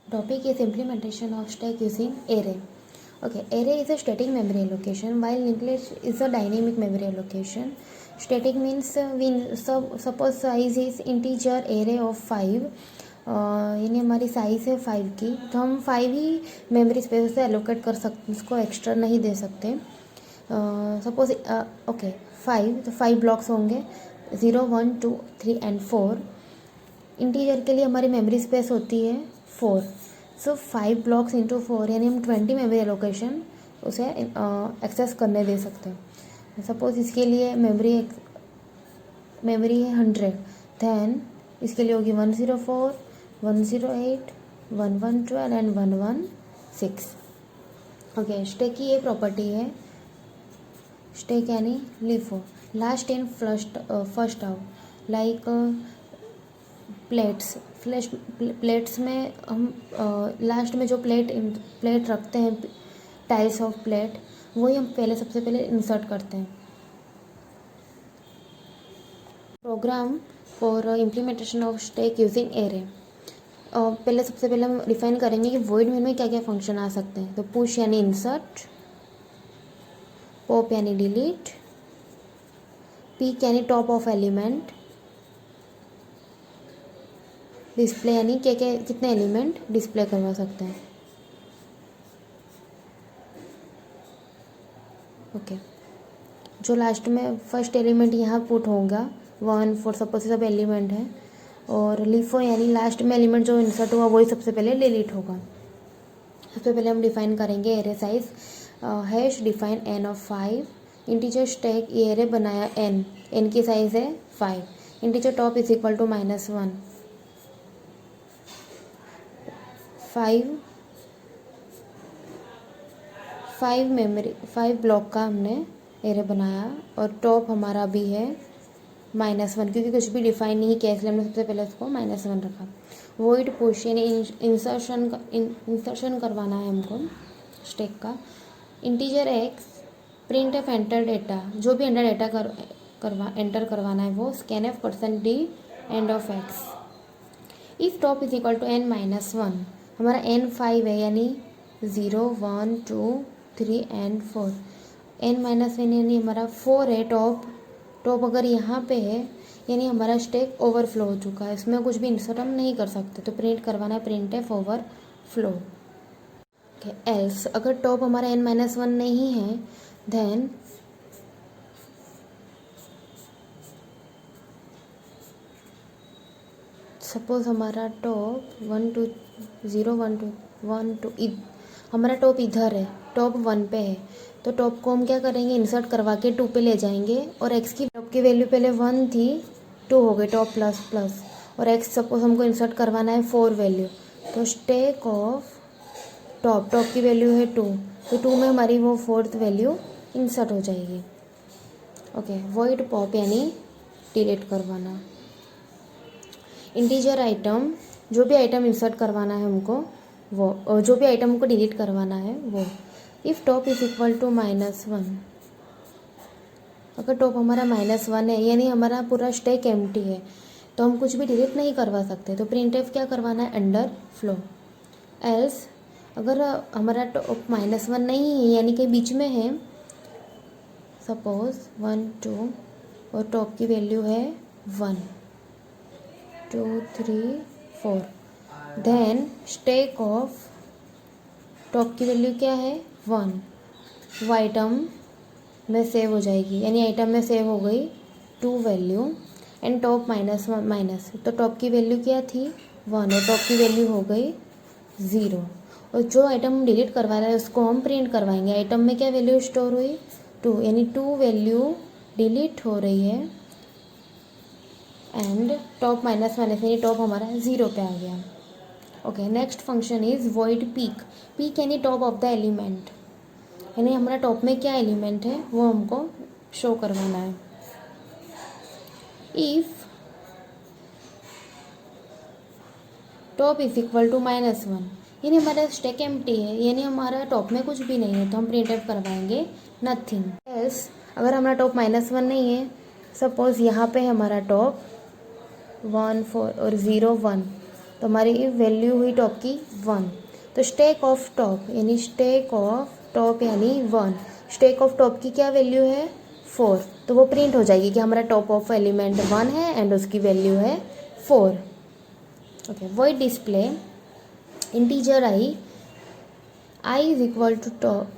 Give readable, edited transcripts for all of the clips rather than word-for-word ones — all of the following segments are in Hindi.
Topic is implementation of stack using array. Okay, array is a static memory allocation while linked list is a dynamic memory allocation. Static means suppose size is integer array of 5, यानी हमारी साइज़ है 5 की, तो हम 5 ही मेमोरी स्पेस से एलोकेट कर सकते, उसको एक्स्ट्रा नहीं दे सकते. सपोज ओके 5, तो 5 ब्लॉक्स होंगे 0 1 2 3 एंड 4. इंटीजर के लिए हमारी मेमोरी स्पेस होती है 4. सो 5 ब्लॉक्स इंटू 4 यानी हम 20 मेमोरी एलोकेशन उसे एक्सेस करने दे सकते हैं. सपोज इसके लिए मेमोरी है 100, दैन इसके लिए होगी 104 108 1112 एंड 116. ओके, स्टैक की ये प्रॉपर्टी है, स्टैक यानी LIFO, last in first out. Like plates में हम लास्ट में जो प्लेट रखते हैं, टाइल्स ऑफ प्लेट, वही हम सबसे पहले इंसर्ट करते हैं. Program for implementation of stack using array. सबसे पहले हम डिफाइन करेंगे कि वॉइड मेन में क्या क्या फंक्शन आ सकते हैं. तो पुश यानी इंसर्ट, पॉप यानी डिलीट, पीक यानी टॉप ऑफ एलिमेंट, डिस्प्ले यानी क्या क्या कितने एलिमेंट डिस्प्ले करवा सकते हैं. ओके, जो लास्ट में फर्स्ट एलिमेंट यहाँ पुट होगा 1 4 सपोज सब एलिमेंट है, और लीफो यानी लास्ट में एलिमेंट जो इंसर्ट हुआ वही सबसे पहले डिलीट होगा. सबसे पहले हम डिफाइन करेंगे array size. Hash define n of 5. Integer stack ये एरे बनाया n की साइज़ है 5. Integer top is equal to -1. 5 block का हमने एरे बनाया, और टॉप हमारा भी है -1, क्योंकि कुछ भी डिफाइन नहीं किया इसलिए हमने सबसे पहले उसको -1 रखा. वॉइड पुश यानी इंसर्शन करवाना है हमको स्टैक का. Integer x print f enter data, जो भी एंटर डेटा एंटर करवाना है वो scanf%d and of x. If top is equal to n-1, हमारा n 5 है यानी 0 1 2 3 एंड 4. n-1 यानी हमारा 4 है. टॉप अगर यहाँ पे है यानी हमारा स्टैक ओवरफ्लो हो चुका है, इसमें कुछ भी इंसर्ट हम नहीं कर सकते, तो प्रिंट करवाना है प्रिंट एफ ओवरफ्लो. एल्स अगर टॉप हमारा n-1 नहीं है, देन सपोज हमारा टॉप 1 2 0 1 2 1 2 हमारा टॉप इधर है, टॉप 1 पे है, तो टॉप को हम क्या करेंगे, इंसर्ट करवा के 2 पे ले जाएंगे, और x की टॉप की वैल्यू पहले 1 थी 2 हो गई, टॉप प्लस, और x सपोज हमको इंसर्ट करवाना है 4 वैल्यू, तो स्टैक ऑफ टॉप की वैल्यू है 2, तो 2 में हमारी वो 4th वैल्यू इंसर्ट हो जाएगी. ओके, वॉइड पॉप यानी डिलीट करवाना. इंटीजर आइटम, जो भी आइटम इंसर्ट करवाना है हमको वो, और जो भी आइटम हमको डिलीट करवाना है वो. If top is equal to -1, अगर टॉप हमारा -1 है यानी हमारा पूरा स्टैक एम्प्टी है, तो हम कुछ भी डिलीट नहीं करवा सकते, तो प्रिंट एफ क्या करवाना है, अंडर फ्लो. एल्स अगर हमारा टॉप -1 नहीं है यानी कि बीच में है, सपोज 1 2 और टॉप की वैल्यू है 1 2 3 4, देन स्टैक ऑफ टॉप की वैल्यू क्या है 1, वो आइटम में सेव हो जाएगी, यानी आइटम में सेव हो गई 2 वैल्यू, एंड टॉप -1 तो टॉप की वैल्यू क्या थी 1 और टॉप की वैल्यू हो गई 0, और जो आइटम हम डिलीट करवा रहे हैं उसको हम प्रिंट करवाएंगे. आइटम में क्या वैल्यू स्टोर हुई 2, यानी 2 वैल्यू डिलीट हो रही है, एंड टॉप -1 यानी टॉप हमारा 0 पे आ गया. Okay, next function is void peak यानी टॉप ऑफ द एलिमेंट, यानी हमारा टॉप में क्या एलिमेंट है वो हमको शो करवाना है. If top is equal to -1 यानी हमारा स्टैक एम्प्टी है, यानी हमारा टॉप में कुछ भी नहीं है, तो हम प्रिंट आउट करवाएंगे नथिंग. एल्स अगर हमारा टॉप -1 नहीं है, सपोज यहाँ पे है हमारा टॉप 1 4 और 0 1, तो हमारी वैल्यू हुई टॉप की 1। तो स्टैक ऑफ टॉप यानी स्टैक ऑफ टॉप यानी 1, स्टैक ऑफ टॉप की क्या वैल्यू है 4, तो वो प्रिंट हो जाएगी कि हमारा टॉप ऑफ एलिमेंट 1 है एंड उसकी वैल्यू है 4। Okay, void display integer I is equal to top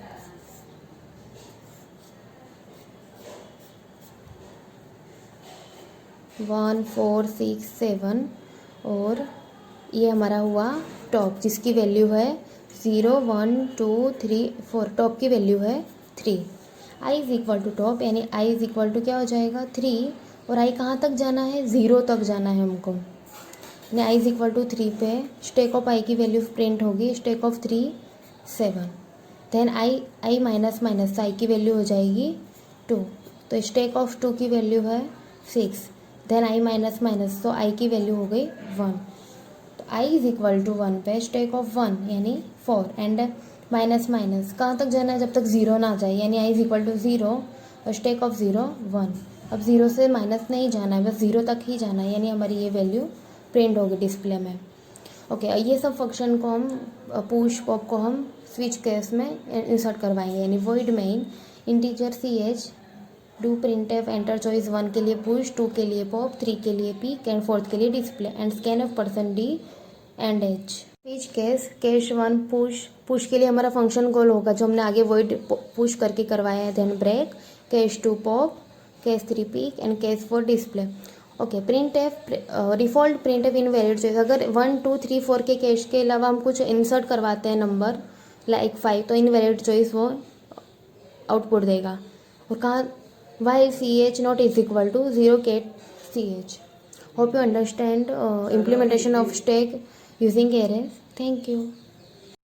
1 4 6 7 और ये हमारा हुआ टॉप जिसकी वैल्यू है 0 1 2 3 4, टॉप की वैल्यू है 3। आई इज इक्वल टू टॉप यानी आई इज इक्वल टू क्या हो जाएगा 3, और आई कहाँ तक जाना है 0 तक जाना है हमको, यानी आई इज इक्वल टू 3 पे स्टैक ऑफ आई की वैल्यू प्रिंट होगी, stack of 3 7, then I minus minus I की वैल्यू हो जाएगी 2, तो स्टैक ऑफ 2 की वैल्यू है 6, देन आई माइनस माइनस तो आई की वैल्यू हो गई 1, तो आई इज इक्वल टू 1 पे स्टैक ऑफ 1 यानी 4 एंड माइनस माइनस कहाँ तक जाना है जब तक 0 ना जाए, यानी आई इज इक्वल टू 0 और स्टैक ऑफ 0 1। अब 0 से माइनस नहीं जाना है, बस 0 तक ही जाना है, यानी हमारी ये वैल्यू प्रिंट होगी डिस्प्ले में। ओके, ये सब फंक्शन को हम पुश पॉप को हम स्विच केस में इंसर्ट करवाएंगे, यानी void main integer ch do print f enter choice 1 के लिए पुश, 2 के लिए पॉप, 3 के लिए पीक एंड 4 के लिए display and scan of person D and H. Switch case cash 1 push के लिए हमारा फंक्शन कॉल होगा जो हमने आगे वॉइड पुश करके करवाया है, then break, case 2 pop, case 3 peek and case 4 display. Okay, print f default print f invalid choice, अगर 1 2 3 4 के कैश के अलावा हम कुछ इंसर्ट करवाते हैं नंबर लाइक 5 तो इनवैलिड चॉइस वो आउटपुट देगा। और कहाँ while ch not is equal to 0 get ch. Hope you understand implementation of stack using arrays. Thank you.